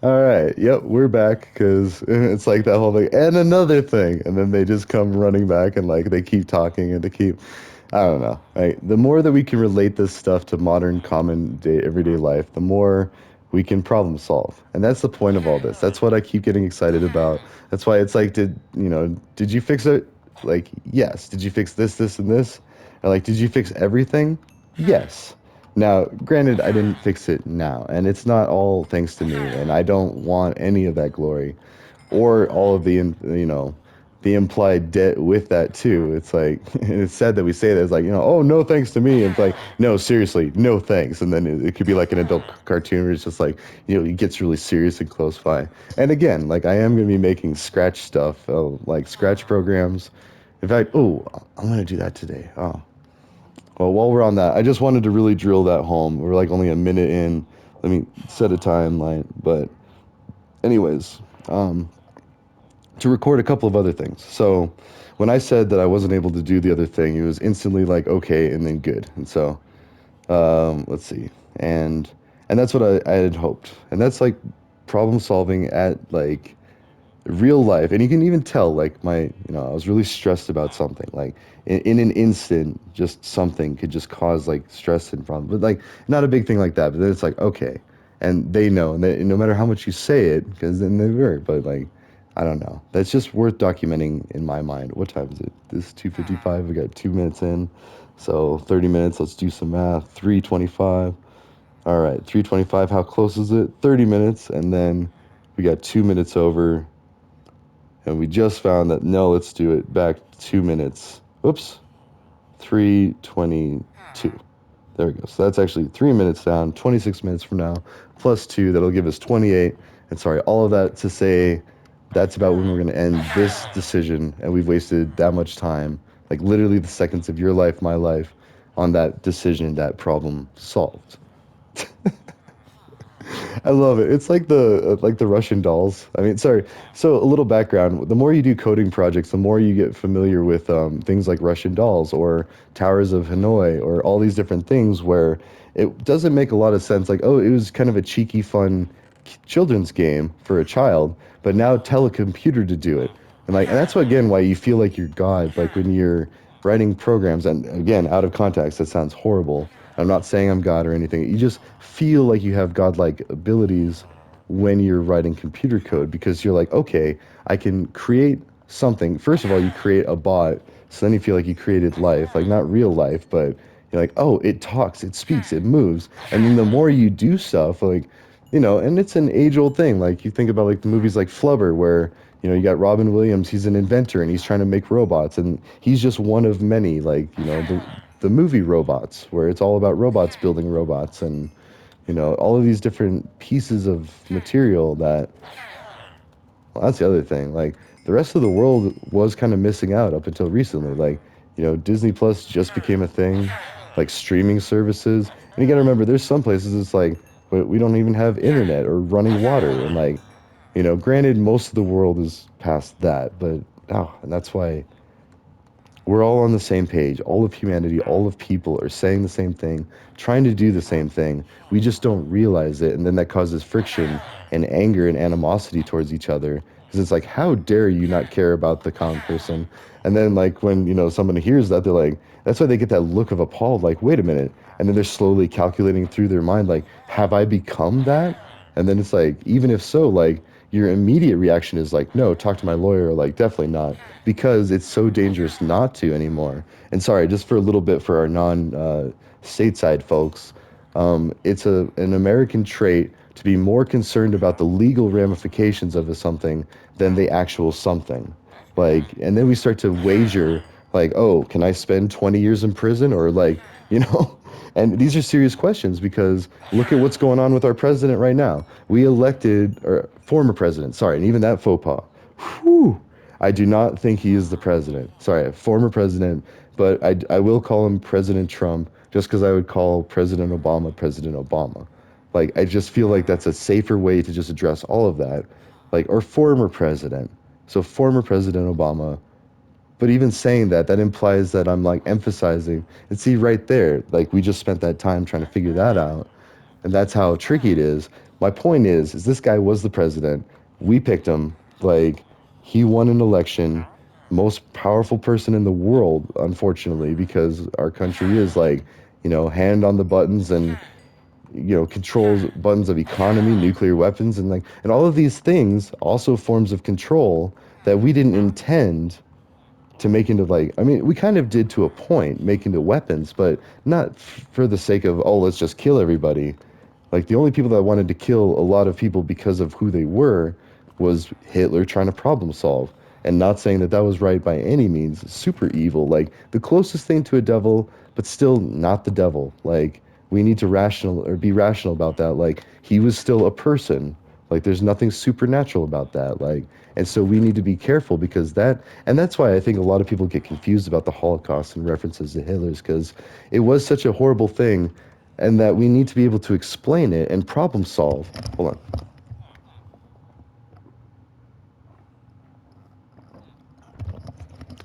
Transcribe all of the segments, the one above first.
All right. Yep, we're back because it's like that whole thing and another thing, and then they just come running back and like they keep talking and they keep. I don't know. Right? The more that we can relate this stuff to modern, common day, everyday life, the more we can problem solve, and that's the point of all this. That's what I keep getting excited about. That's why it's like, did you fix it? Like, yes. Did you fix this, this, and this? Or like, did you fix everything? Yes. Now, granted, I didn't fix it now, and it's not all thanks to me, and I don't want any of that glory or all of the, the implied debt with that too. It's like, it's sad that we say that. It's like, oh, no thanks to me. And it's like, no, seriously, no thanks. And then it could be like an adult cartoon where it's just like, it gets really serious and close by. And again, like I am going to be making Scratch stuff, like Scratch programs. In fact, oh, I'm going to do that today. Oh, well, while we're on that, I just wanted to really drill that home. We're like only a minute in. Let me set a timeline. But, anyways, um, to record a couple of other things. So, when I said that I wasn't able to do the other thing, it was instantly like okay and then good. And so, let's see, and that's what I had hoped. And that's like problem solving at like real life. And you can even tell like I was really stressed about something like in an instant, just something could just cause like stress and problem, but like not a big thing like that, but then it's like okay, and they know, and no matter how much you say it, because then they work. But like I don't know, that's just worth documenting in my mind. What time is it? This 2:55. We got 2 minutes in, so 30 minutes. Let's do some math. 3:25. All right, 3:25. How close is it? 30 minutes, and then we got 2 minutes over, and we just found that no, let's do it back 2 minutes. Oops, 3:22. There we go. So that's actually 3 minutes down, 26 minutes from now, plus two. That'll give us 28. And sorry, all of that to say that's about when we're going to end this decision. And we've wasted that much time, like literally the seconds of your life, my life, on that decision, that problem solved. I love it. It's like the Russian dolls. I mean, sorry. So a little background. The more you do coding projects, the more you get familiar with things like Russian dolls or Towers of Hanoi or all these different things where it doesn't make a lot of sense. Like, oh, it was kind of a cheeky, fun children's game for a child, but now tell a computer to do it. And that's what, again, why you feel like you're God. Like when you're writing programs, and again, out of context, that sounds horrible. I'm not saying I'm God or anything. You just feel like you have godlike abilities when you're writing computer code because you're like, okay, I can create something. First of all, you create a bot, so then you feel like you created life, like not real life, but you're like, oh, it talks, it speaks, it moves. And then the more you do stuff, like, and it's an age-old thing. Like you think about like the movies like Flubber, where you got Robin Williams. He's an inventor and he's trying to make robots, and he's just one of many. Like the movie Robots, where it's all about robots building robots, and all of these different pieces of material that. Well, that's the other thing. Like the rest of the world was kind of missing out up until recently. Like Disney Plus just became a thing, like streaming services. And you got to remember, there's some places it's like we don't even have internet or running water, and like granted, most of the world is past that, but and that's why we're all on the same page. All of humanity, all of people are saying the same thing, trying to do the same thing. We just don't realize it. And then that causes friction and anger and animosity towards each other. Because it's like, how dare you not care about the common person? And then, like, when, someone hears that, they're like, that's why they get that look of appalled, like, wait a minute. And then they're slowly calculating through their mind, like, have I become that? And then it's like, even if so, like, your immediate reaction is like, no, talk to my lawyer, or like, definitely not, because it's so dangerous not to anymore. And sorry, just for a little bit for our stateside folks, it's an American trait to be more concerned about the legal ramifications of a something than the actual something. Like, and then we start to wager, like, oh, can I spend 20 years in prison, or like, you know? And these are serious questions because look at what's going on with our president right now. We elected, or former president, sorry, and even that faux pas. Whew, I do not think he is the president. Sorry, former president, but I will call him President Trump just because I would call President Obama President Obama. Like, I just feel like that's a safer way to just address all of that. Like, or former president. So, former President Obama, but even saying that, that implies that I'm like emphasizing. And see, right there, like we just spent that time trying to figure that out. And that's how tricky it is. My point is this guy was the president. We picked him. Like, he won an election, most powerful person in the world, unfortunately, because our country is like, hand on the buttons and controls buttons of economy, nuclear weapons, and all of these things also forms of control that we didn't intend to make into, like, I mean, we kind of did to a point, make into weapons, but not for the sake of, oh, let's just kill everybody. Like, the only people that wanted to kill a lot of people because of who they were was Hitler trying to problem solve. And not saying that that was right by any means. Super evil. Like, the closest thing to a devil, but still not the devil. Like, we need to be rational about that. Like, he was still a person. Like, there's nothing supernatural about that. Like, and so we need to be careful because and that's why I think a lot of people get confused about the Holocaust and references to Hitler's, because it was such a horrible thing, and that we need to be able to explain it and problem solve. Hold on.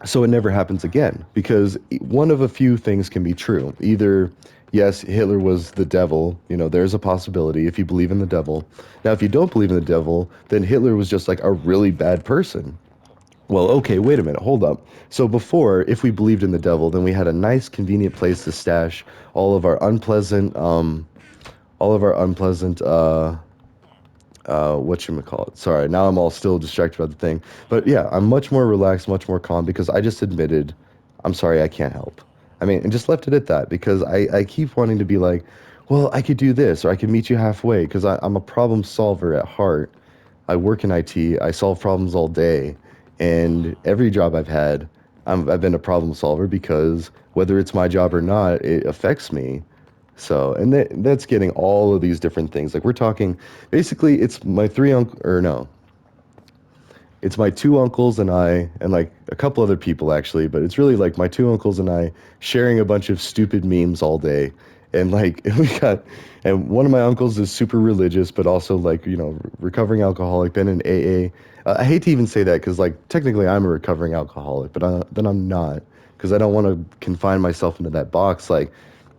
So it never happens again, because one of a few things can be true. Either, yes, Hitler was the devil, there's a possibility if you believe in the devil. Now, if you don't believe in the devil, then Hitler was just like a really bad person. Well, okay, wait a minute, hold up. So before, if we believed in the devil, then we had a nice, convenient place to stash all of our unpleasant, whatchamacallit. Sorry, now I'm all still distracted about the thing. But yeah, I'm much more relaxed, much more calm, because I just admitted, I'm sorry, I can't help. I mean, and just left it at that, because I keep wanting to be like, well, I could do this, or I could meet you halfway, because I'm a problem solver at heart. I work in IT, I solve problems all day, and every job I've had, I've been a problem solver, because whether it's my job or not, it affects me. So, and that's getting all of these different things. Like, we're talking, basically, it's my three uncle, or no, it's my two uncles and I, and like a couple other people actually, but it's really like my two uncles and I sharing a bunch of stupid memes all day. And like, and one of my uncles is super religious, but also like, recovering alcoholic, been in AA. I hate to even say that because like, technically I'm a recovering alcoholic, but then I'm not, because I don't want to confine myself into that box. Like,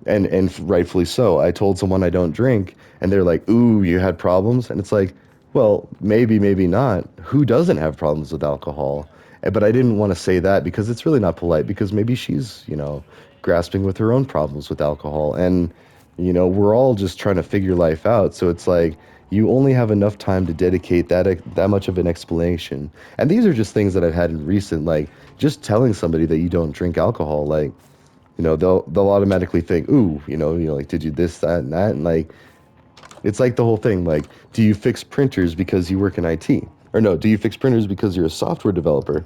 and rightfully so. I told someone I don't drink, and they're like, "Ooh, you had problems?" And it's like, well, maybe, maybe not. Who doesn't have problems with alcohol? But I didn't want to say that because it's really not polite, because maybe she's, grasping with her own problems with alcohol. And, we're all just trying to figure life out. So it's like, you only have enough time to dedicate that much of an explanation. And these are just things that I've had in recent, like, just telling somebody that you don't drink alcohol, like, they'll automatically think, ooh, like, did you this, that, and that? And like, it's like the whole thing, like, do you fix printers because you work in IT? Or no, do you fix printers because you're a software developer?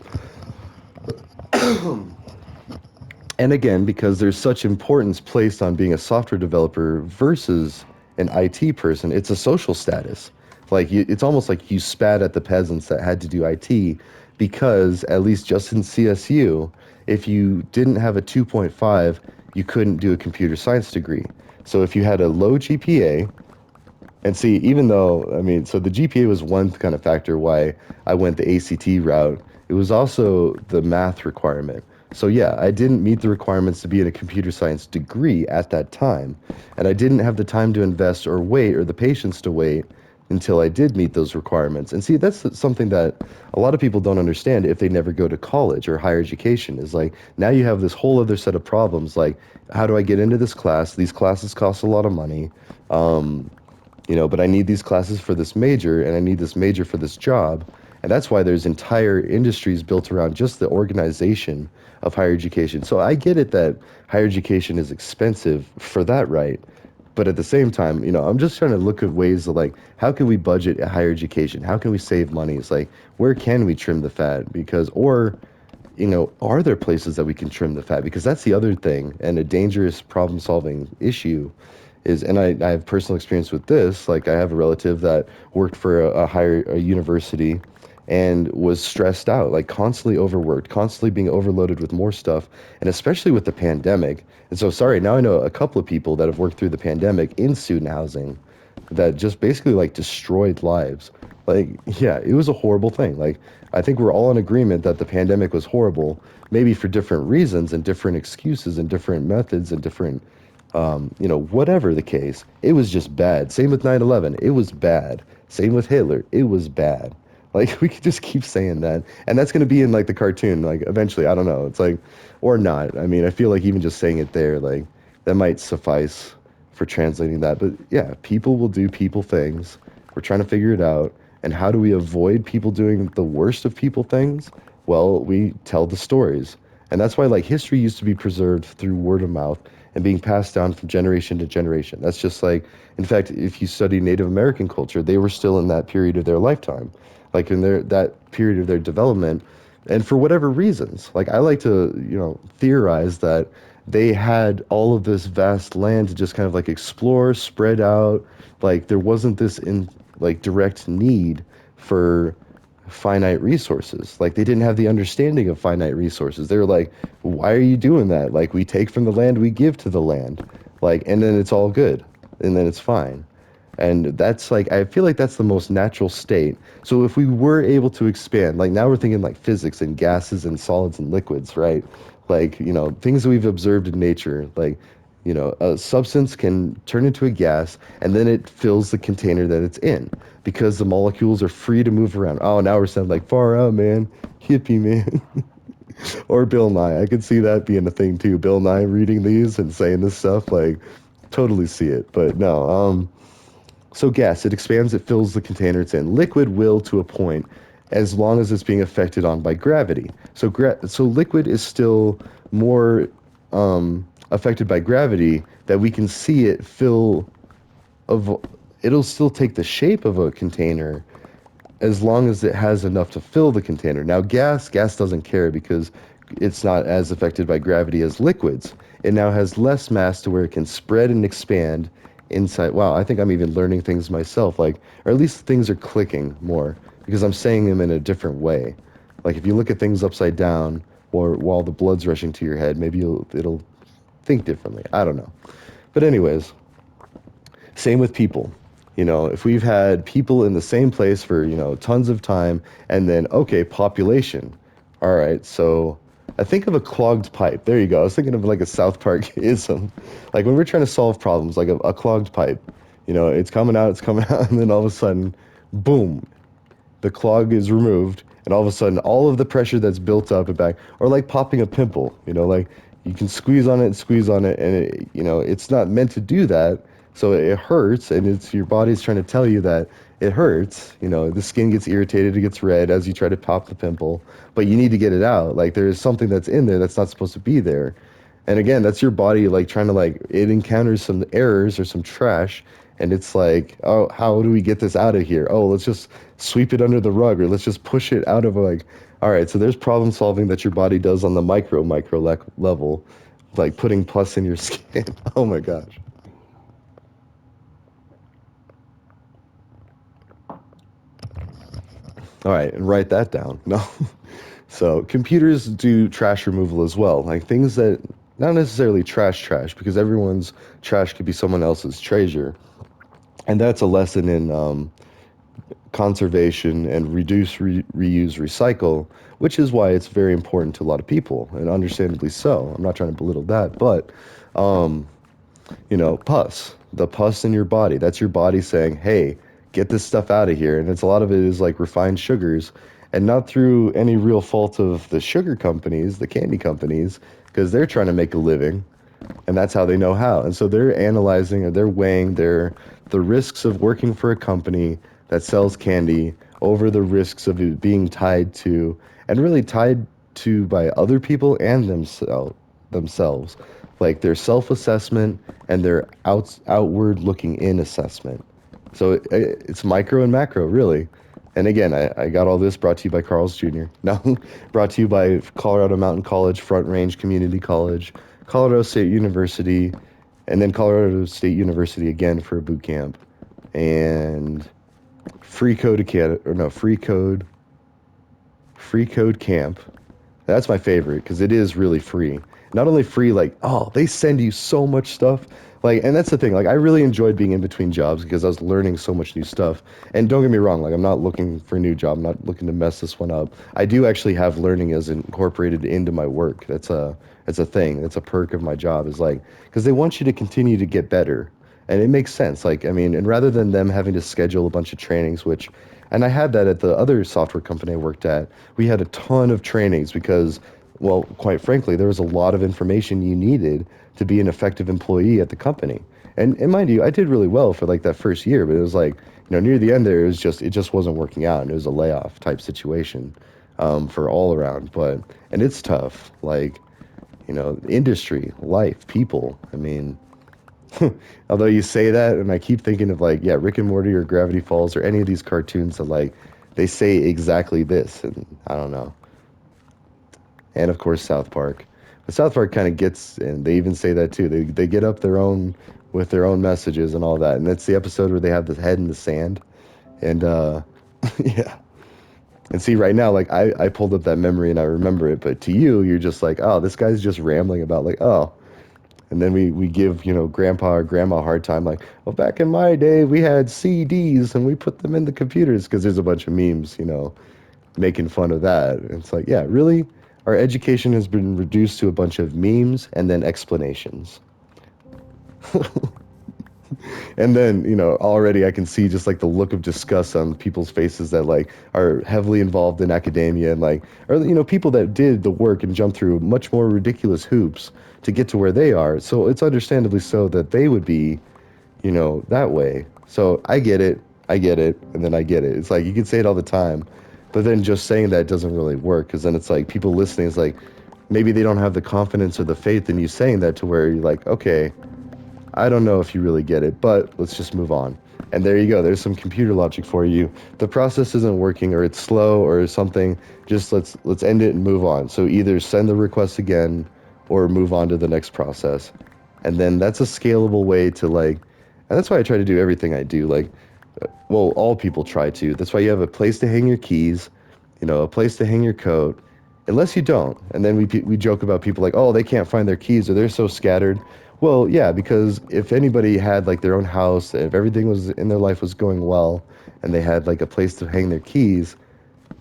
And again, because there's such importance placed on being a software developer versus an IT person, it's a social status. Like, it's almost like you spat at the peasants that had to do IT, because at least just in CSU, if you didn't have a 2.5, you couldn't do a computer science degree. So if you had a low GPA, and see, even though, I mean, so the GPA was one kind of factor why I went the ACT route. It was also the math requirement. So yeah, I didn't meet the requirements to be in a computer science degree at that time. And I didn't have the time to invest or wait, or the patience to wait until I did meet those requirements. And see, that's something that a lot of people don't understand if they never go to college or higher education, is like, now you have this whole other set of problems. Like, how do I get into this class? These classes cost a lot of money. But I need these classes for this major, and I need this major for this job. And that's why there's entire industries built around just the organization of higher education. So I get it that higher education is expensive for that, right? But at the same time, I'm just trying to look at ways of like, how can we budget a higher education? How can we save money? It's like, where can we trim the fat? Because, or, are there places that we can trim the fat? Because that's the other thing, and a dangerous problem solving issue is, and I have personal experience with this. Like, I have a relative that worked for a university and was stressed out, like constantly overworked, constantly being overloaded with more stuff, and especially with the pandemic. And so, sorry, now I know a couple of people that have worked through the pandemic in student housing that just basically like destroyed lives. Like, yeah, it was a horrible thing. Like, I think we're all in agreement that the pandemic was horrible, maybe for different reasons and different excuses and different methods and different Whatever the case, it was just bad. Same with 9/11, it was bad. Same with Hitler, it was bad. Like we could just keep saying that. And that's going to be in like the cartoon like eventually, I don't know. It's like or not. I mean, I feel like even just saying it there like that might suffice for translating that. But yeah, people will do people things. We're trying to figure it out. And how do we avoid people doing the worst of people things? Well, we tell the stories. And that's why like history used to be preserved through word of mouth and being passed down from generation to generation. That's just like, in fact, if you study Native American culture, they were still in that period of their lifetime, like in their that period of their development, and for whatever reasons. Like I like to, theorize that they had all of this vast land to just kind of like explore, spread out. Like there wasn't this in like direct need for finite resources. Like they didn't have the understanding of finite resources. They were like, why are you doing that? Like we take from the land, we give to the land. Like, and then it's all good. And then it's fine. And that's like, I feel like that's the most natural state. So if we were able to expand, like now we're thinking like physics and gases and solids and liquids, right? Like, things that we've observed in nature, like, a substance can turn into a gas and then it fills the container that it's in because the molecules are free to move around. Oh, now we're sounding like far out, man. Hippie, man. Or Bill Nye. I could see that being a thing too. Bill Nye reading these and saying this stuff, like, totally see it. But no, so gas, it expands, it fills the container it's in. Liquid will to a point, as long as it's being affected on by gravity. So liquid is still more affected by gravity that we can see it fill of. It'll still take the shape of a container as long as it has enough to fill the container. Now, gas doesn't care because it's not as affected by gravity as liquids. It now has less mass to where it can spread and expand inside. Wow, I think I'm even learning things myself, like, or at least things are clicking more because I'm saying them in a different way. Like if you look at things upside down or while the blood's rushing to your head, maybe it'll think differently. I don't know. But anyways, same with people. If we've had people in the same place for, tons of time, and then, okay, population. All right, so I think of a clogged pipe. There you go. I was thinking of like a South Park ism. Like when we're trying to solve problems, like a clogged pipe, it's coming out, and then all of a sudden, boom, the clog is removed, and all of a sudden, all of the pressure that's built up and back, or like popping a pimple, like you can squeeze on it, and it's not meant to do that, so it hurts, and it's your body's trying to tell you that it hurts. The skin gets irritated, it gets red as you try to pop the pimple, but you need to get it out. Like there is something that's in there that's not supposed to be there. And again, that's your body like trying to like it encounters some errors or some trash, and it's like, oh, how do we get this out of here? Oh, let's just sweep it under the rug, or let's just push it out of like. All right, so there's problem solving that your body does on the level, like putting pus in your skin. Oh my gosh. All right, and write that down. No. So computers do trash removal as well, like things that not necessarily trash, because everyone's trash could be someone else's treasure. And that's a lesson in conservation and reuse, recycle, which is why it's very important to a lot of people, and understandably so. I'm not trying to belittle that, but the pus in your body, that's your body saying, hey, get this stuff out of here. And it's a lot of it is like refined sugars, and not through any real fault of the sugar companies, the candy companies, because they're trying to make a living, and that's how they know how. And so they're analyzing or they're weighing the risks of working for a company that sells candy over the risks of it being tied to, and really tied to by other people and themselves, like their self-assessment and their outward looking in assessment. So it's micro and macro, really. And again, I got all this brought to you by Carl's Jr. No, brought to you by Colorado Mountain College, Front Range Community College, Colorado State University, and then Colorado State University again for a boot camp, and Free Code Academy, or no, Free Code Camp. That's my favorite because it is really free. not only free, like, oh, they send you so much stuff. Like, and that's the thing. Like, I really enjoyed being in between jobs because I was learning so much new stuff. And don't get me wrong, like, I'm not looking for a new job. I'm not looking to mess this one up. I do actually have learning as incorporated into my work. That's a thing. That's a perk of my job is like, because they want you to continue to get better. And it makes sense. Like, I mean, and rather than them having to schedule a bunch of trainings, which, and I had that at the other software company I worked at, we had a ton of trainings because, well, quite frankly, there was a lot of information you needed to be an effective employee at the company. And mind you, I did really well for like that first year, but it was like, near the end there, it just wasn't working out, and it was a layoff type situation for all around. But and it's tough, like industry, life, people. I mean, although you say that, and I keep thinking of like, yeah, Rick and Morty or Gravity Falls or any of these cartoons that like they say exactly this, and I don't know. And of course South Park. But South Park kind of gets, and they even say that too. They get up their own with their own messages and all that. And that's the episode where they have the head in the sand. And yeah. And see, right now, like I pulled up that memory and I remember it, but to you, you're just like, oh, this guy's just rambling about like, oh. And then we give, grandpa or grandma a hard time, like, well, back in my day, we had CDs and we put them in the computers because there's a bunch of memes, making fun of that. And it's like, yeah, really? Our education has been reduced to a bunch of memes and then explanations. And then, already I can see just like the look of disgust on people's faces that like are heavily involved in academia and like, or, people that did the work and jumped through much more ridiculous hoops to get to where they are. So it's understandably so that they would be, that way. So I get it. I get it. And then I get it. It's like you can say it all the time, but then just saying that doesn't really work because then it's like people listening is like, maybe they don't have the confidence or the faith in you saying that to where you're like, okay, I don't know if you really get it, but let's just move on. And there you go. There's some computer logic for you. The process isn't working or it's slow or something. Just let's end it and move on. So either send the request again or move on to the next process. And then that's a scalable way to like, and that's why I try to do everything I do. Like, well, all people try to. That's why you have a place to hang your keys, a place to hang your coat, unless you don't. And then we joke about people like, oh, they can't find their keys or they're so scattered. Well, yeah, because if anybody had like their own house, if everything was in their life was going well, and they had like a place to hang their keys,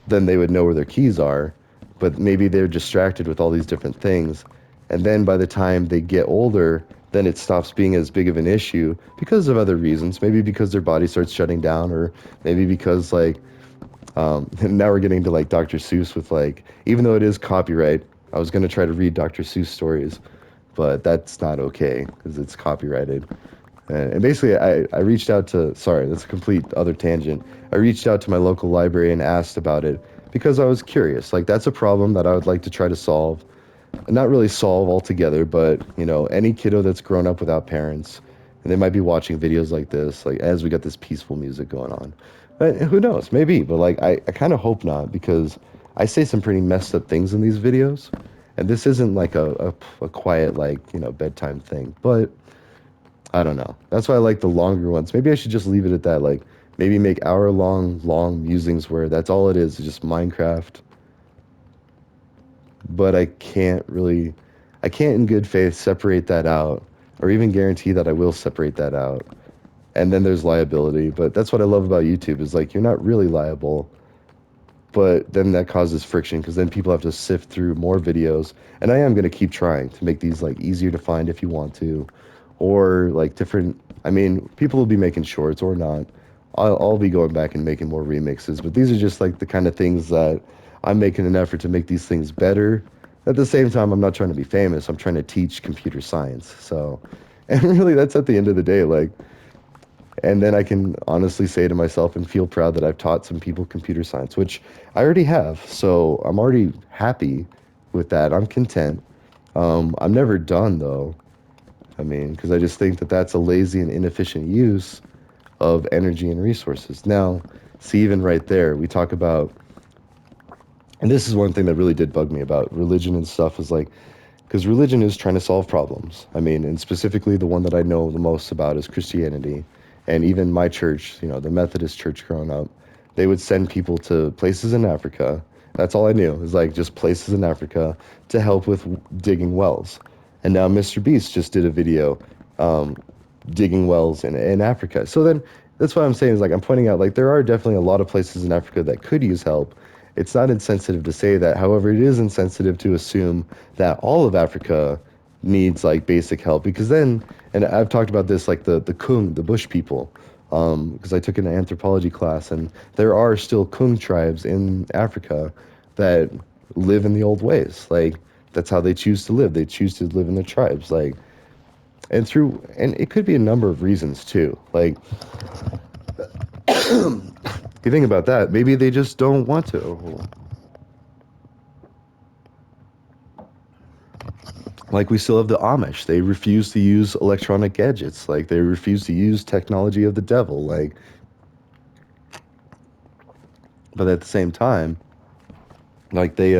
then they would know where their keys are. But maybe they're distracted with all these different things. And then by the time they get older, then it stops being as big of an issue because of other reasons. Maybe because their body starts shutting down, or maybe because like, and now we're getting to like Dr. Seuss with like, even though it is copyright, I was going to try to read Dr. Seuss stories, but that's not okay because it's copyrighted. And basically, I reached out to, sorry, that's a complete other tangent. I reached out to my local library and asked about it because I was curious. Like, that's a problem that I would like to try to solve. Not really solve altogether, but, any kiddo that's grown up without parents, and they might be watching videos like this, like, as we got this peaceful music going on. But who knows? Maybe. But, like, I kind of hope not because I say some pretty messed up things in these videos. And this isn't like a quiet, like, bedtime thing. But I don't know. That's why I like the longer ones. Maybe I should just leave it at that. Like maybe make long musings where that's all it is just Minecraft. But I can't in good faith separate that out or even guarantee that I will separate that out. And then there's liability. But that's what I love about YouTube is like you're not really liable, but then that causes friction because then people have to sift through more videos. And I am going to keep trying to make these like easier to find if you want to, or like different. I mean, people will be making shorts or not. I'll be going back and making more remixes, but these are just like the kind of things that I'm making an effort to make these things better. At the same time, I'm not trying to be famous. I'm trying to teach computer science. So, and really, that's at the end of the day, like, and then I can honestly say to myself and feel proud that I've taught some people computer science, which I already have. So I'm already happy with that. I'm content. I'm never done though. I mean, because I just think that that's a lazy and inefficient use of energy and resources. Now, see, even right there, we talk about, and this is one thing that really did bug me about religion and stuff is like, because religion is trying to solve problems. I mean, and specifically the one that I know the most about is Christianity. And even my church, the Methodist church growing up, they would send people to places in Africa. That's all I knew. It was like just places in Africa to help with digging wells. And now Mr. Beast just did a video um, digging wells in Africa. So then that's what I'm saying is like I'm pointing out like there are definitely a lot of places in Africa that could use help. It's not insensitive to say that. However, it is insensitive to assume that all of Africa needs like basic help because then, and I've talked about this like the Kung, the bush people, because I took an anthropology class and there are still Kung tribes in Africa that live in the old ways. Like that's how they choose to live. They choose to live in their tribes. Like and it could be a number of reasons too. Like if you think about that, maybe they just don't want to. Like we still have the Amish. They refuse to use electronic gadgets. Like they refuse to use technology of the devil. Like, but at the same time, like they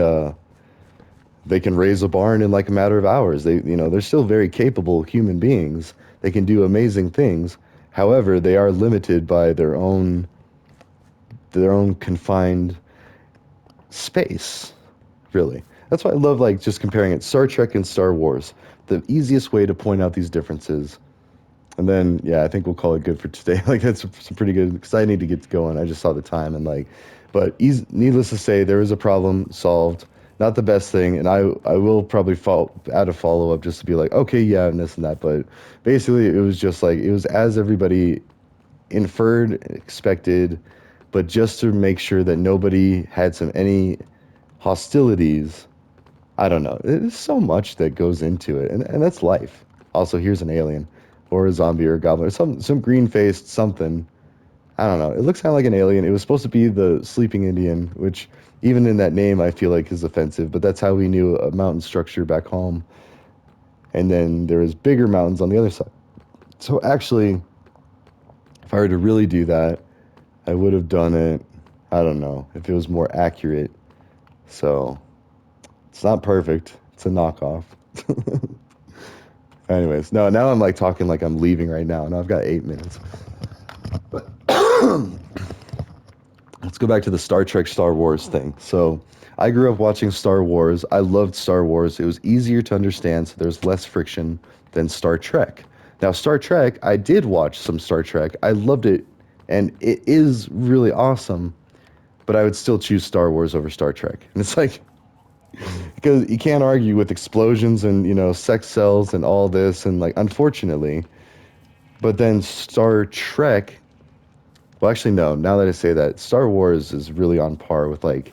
can raise a barn in like a matter of hours. They're still very capable human beings. They can do amazing things. However, they are limited by their own confined space, really. That's why I love like just comparing it Star Trek and Star Wars. The easiest way to point out these differences. And then yeah, I think we'll call it good for today. Like that's some pretty good because I need to get going. I just saw the time and like but needless to say there is a problem solved. Not the best thing, and I will probably add a follow up just to be like, okay, yeah, and this and that. But basically, it was just like it was as everybody inferred, expected, but just to make sure that nobody had any hostilities. I don't know. There's so much that goes into it, and that's life. Also, here's an alien, or a zombie, or a goblin, or some green faced something. I don't know. It looks kind of like an alien. It was supposed to be the sleeping Indian, which even in that name I feel like is offensive. But that's how we knew a mountain structure back home. And then there was bigger mountains on the other side. So actually, if I were to really do that, I would have done it. I don't know if it was more accurate. So it's not perfect. It's a knockoff. Anyways, no, now I'm like talking like I'm leaving right now. Now I've got 8 minutes. But let's go back to the Star Trek, Star Wars thing. So I grew up watching Star Wars. I loved Star Wars. It was easier to understand, so there's less friction than Star Trek. Now, Star Trek, I did watch some Star Trek. I loved it, and it is really awesome, but I would still choose Star Wars over Star Trek. And it's like, because you can't argue with explosions and sex cells and all this and like unfortunately but then Star Trek, well actually no, now that I say that, Star Wars is really on par with like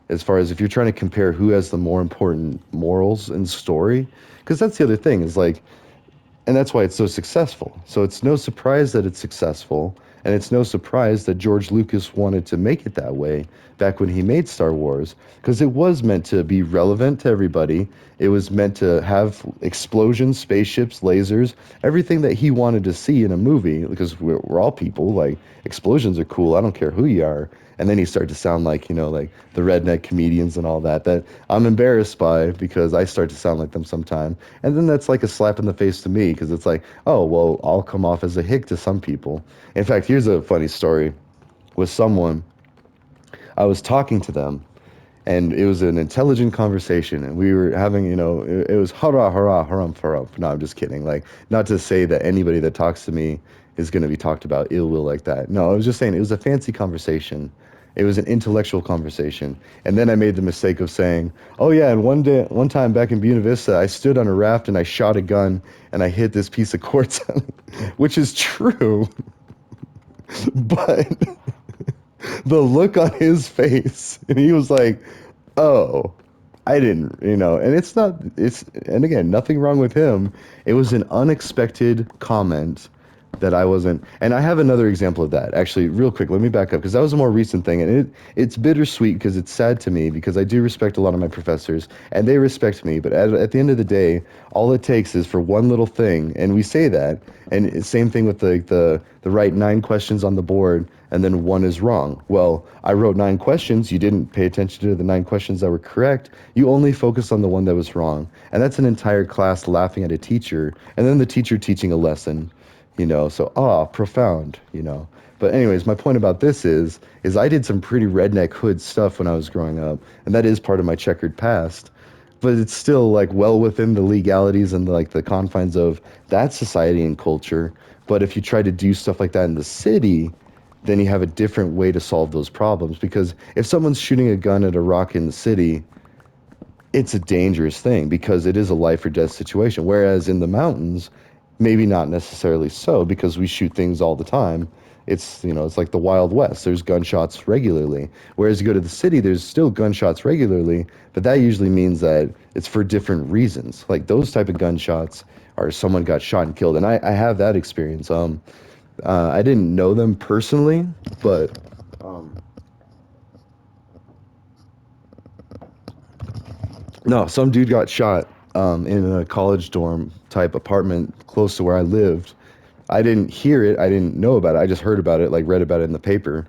as far as if you're trying to compare who has the more important morals and story, because that's the other thing is like, and that's why it's so successful. So it's no surprise that it's successful, and it's no surprise that George Lucas wanted to make it that way back when he made Star Wars, because it was meant to be relevant to everybody. It was meant to have explosions, spaceships, lasers, everything that he wanted to see in a movie, because we're all people. Like, explosions are cool. I don't care who you are. And then he started to sound like, like the redneck comedians and all that I'm embarrassed by because I start to sound like them sometime. And then that's like a slap in the face to me because it's like, oh, well, I'll come off as a hick to some people. In fact, here's a funny story with someone. I was talking to them and it was an intelligent conversation and we were having it was hurrah hurrah haram farah. No, I'm just kidding. Like, not to say that anybody that talks to me is going to be talked about ill will like that. No, I was just saying it was a fancy conversation. It was an intellectual conversation. And then I made the mistake of saying, oh yeah, and one time back in Buena Vista, I stood on a raft and I shot a gun and I hit this piece of quartz, which is true. But the look on his face, and he was like, oh, I didn't, and and again, nothing wrong with him. It was an unexpected comment that I wasn't, and I have another example of that. Actually, real quick, let me back up because that was a more recent thing, and it's bittersweet because it's sad to me because I do respect a lot of my professors and they respect me, but at the end of the day, all it takes is for one little thing, and we say that, and same thing with the right 9 questions on the board, and then one is wrong. Well, I wrote 9 questions. You didn't pay attention to the 9 questions that were correct. You only focused on the one that was wrong, and that's an entire class laughing at a teacher, and then the teacher teaching a lesson. So profound. But anyways, my point about this is I did some pretty redneck hood stuff when I was growing up, and that is part of my checkered past. But it's still like well within the legalities and like the confines of that society and culture. But if you try to do stuff like that in the city, then you have a different way to solve those problems. Because if someone's shooting a gun at a rock in the city, it's a dangerous thing because it is a life or death situation. Whereas in the mountains, maybe not necessarily so because we shoot things all the time. It's, you know, it's like the Wild West. There's gunshots regularly. Whereas you go to the city, there's still gunshots regularly, but that usually means that it's for different reasons. Like those type of gunshots are someone got shot and killed. And I have that experience. I didn't know them personally, but no, some dude got shot in a college dorm type apartment close to where I lived. I didn't hear it. I didn't know about it. I just heard about it, like read about it in the paper.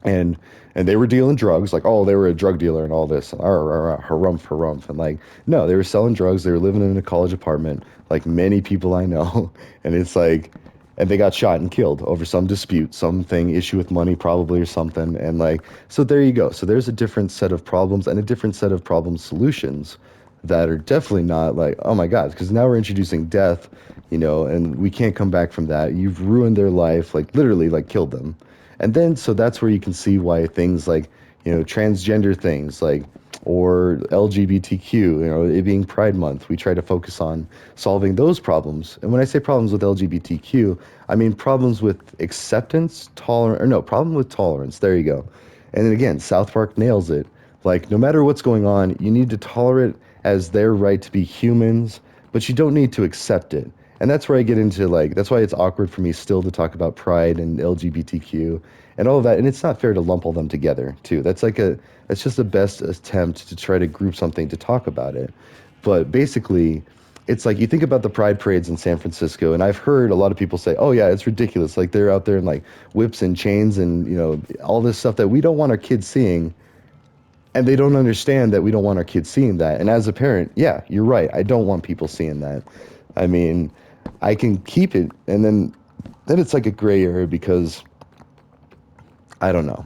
And and they were dealing drugs, like, oh, they were a drug dealer and all this. Harumph, harumph. And like, no, they were selling drugs. They were living in a college apartment, like many people I know. And it's like, and they got shot and killed over some dispute, something, issue with money probably or something. And like, so there you go. So there's a different set of problems and a different set of problem solutions that are definitely not like, oh my God, because now we're introducing death, you know, and we can't come back from that. You've ruined their life, like literally, like killed them. And then, so that's where you can see why things like, you know, transgender things like, or LGBTQ, you know, it being Pride Month, we try to focus on solving those problems. And when I say problems with LGBTQ, I mean problems with acceptance, tolerance, or no, problem with tolerance. There you go. And then again, South Park nails it. Like, no matter what's going on, you need to tolerate as their right to be humans, but you don't need to accept it. And that's where I get into like, that's why it's awkward for me still to talk about pride and LGBTQ and all of that. And it's not fair to lump all them together, too. That's just the best attempt to try to group something to talk about it. But basically, it's like you think about the pride parades in San Francisco, and I've heard a lot of people say, oh, yeah, it's ridiculous. Like they're out there in like whips and chains and, you know, all this stuff that we don't want our kids seeing. And they don't understand that we don't want our kids seeing that. And as a parent, yeah, you're right. I don't want people seeing that. I mean, I can keep it, and then it's like a gray area because I don't know.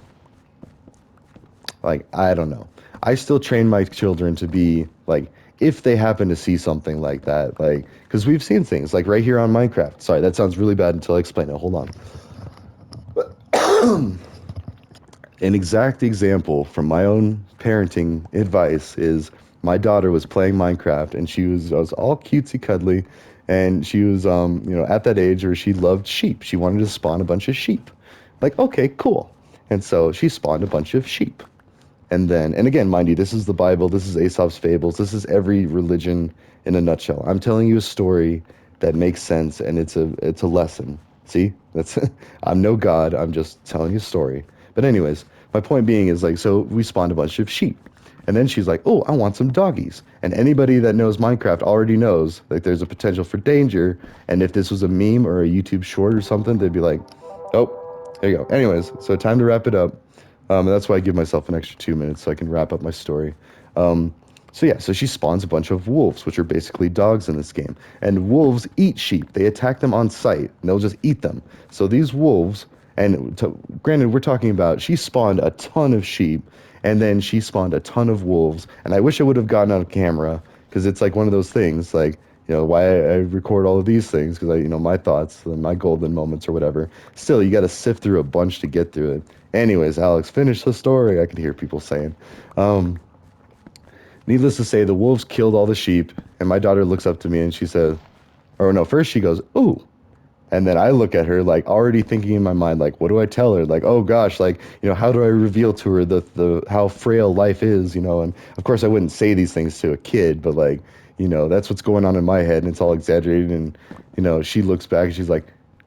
Like I don't know. I still train my children to be like if they happen to see something like that, like because we've seen things like right here on Minecraft. Sorry, that sounds really bad until I explain it. Hold on. An exact example from my own parenting advice is my daughter was playing Minecraft and was all cutesy cuddly and she was you know at that age where she loved sheep. She wanted to spawn a bunch of sheep. Like, okay, cool. And so she spawned a bunch of sheep. And then, and again, mind you, this is the Bible, this is Aesop's fables, this is every religion in a nutshell. I'm telling you a story that makes sense and it's a lesson. See? That's I'm no god, I'm just telling you a story. But anyways, my point being is like so we spawned a bunch of sheep. And then she's like, "Oh, I want some doggies." And anybody that knows Minecraft already knows that there's a potential for danger, and if this was a meme or a YouTube short or something, they'd be like, "Oh, there you go." Anyways, so time to wrap it up. That's why I give myself an extra 2 minutes so I can wrap up my story. Um, so yeah, so she spawns a bunch of wolves, which are basically dogs in this game. And wolves eat sheep. They attack them on sight, and they'll just eat them. So these wolves, granted, we're talking about she spawned a ton of sheep, and then she spawned a ton of wolves. And I wish I would have gotten on camera because it's like one of those things, like you know why I record all of these things because I you know my thoughts and my golden moments or whatever. Still, you got to sift through a bunch to get through it. Anyways, Alex, finish the story. I could hear people saying. Um, Needless to say, the wolves killed all the sheep, and my daughter looks up to me and she says, or no, first she goes, "Ooh." And then I look at her like already thinking in my mind, like, what do I tell her? Like, oh gosh, like, you know, how do I reveal to her the how frail life is, you know? And of course I wouldn't say these things to a kid, but like, you know, that's what's going on in my head and it's all exaggerated. And, you know, she looks back and she's like,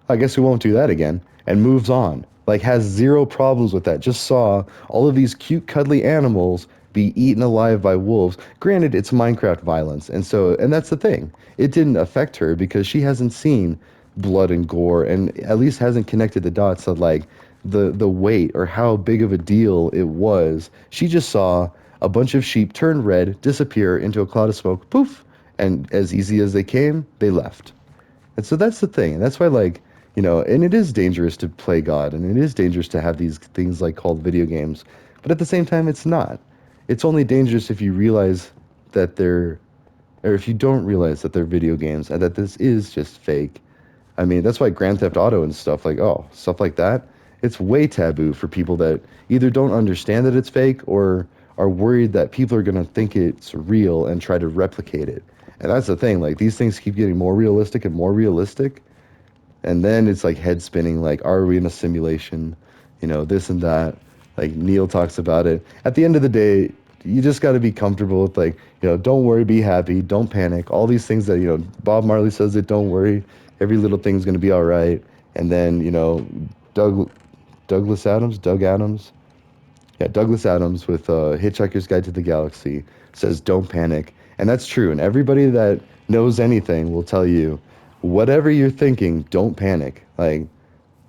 I guess we won't do that again and moves on. Like has zero problems with that. Just saw all of these cute, cuddly animals be eaten alive by wolves. Granted, it's Minecraft violence. And that's the thing. It didn't affect her because she hasn't seen blood and gore and at least hasn't connected the dots of like the weight or how big of a deal it was. She just saw a bunch of sheep turn red, disappear into a cloud of smoke, poof, and as easy as they came, they left. And so that's the thing. And that's why, like, And it is dangerous to play God, and it is dangerous to have these things like called video games. But at the same time, it's not. It's only dangerous if you realize that they're, or if you don't realize that they're video games and that this is just fake. I mean, that's why Grand Theft Auto and stuff like, oh, stuff like that, it's way taboo for people that either don't understand that it's fake or are worried that people are going to think it's real and try to replicate it. And that's the thing, like these things keep getting more realistic and more realistic. And then it's like head spinning, like, are we in a simulation? This and that. Like Neil talks about it. At the end of the day, you just got to be comfortable with like, don't worry, be happy, don't panic. All these things that, Bob Marley says that don't worry, every little thing's going to be all right. And then, Doug, Doug Adams, yeah, Douglas Adams with Hitchhiker's Guide to the Galaxy says, don't panic. And that's true. And everybody that knows anything will tell you, whatever you're thinking, don't panic. Like,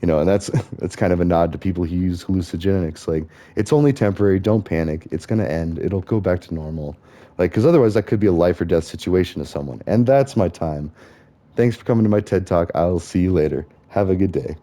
and that's that's kind of a nod to people who use hallucinogenics. Like, it's only temporary. Don't panic. It's going to end. It'll go back to normal. Like, because otherwise that could be a life or death situation to someone. And that's my time. Thanks for coming to my TED Talk. I'll see you later. Have a good day.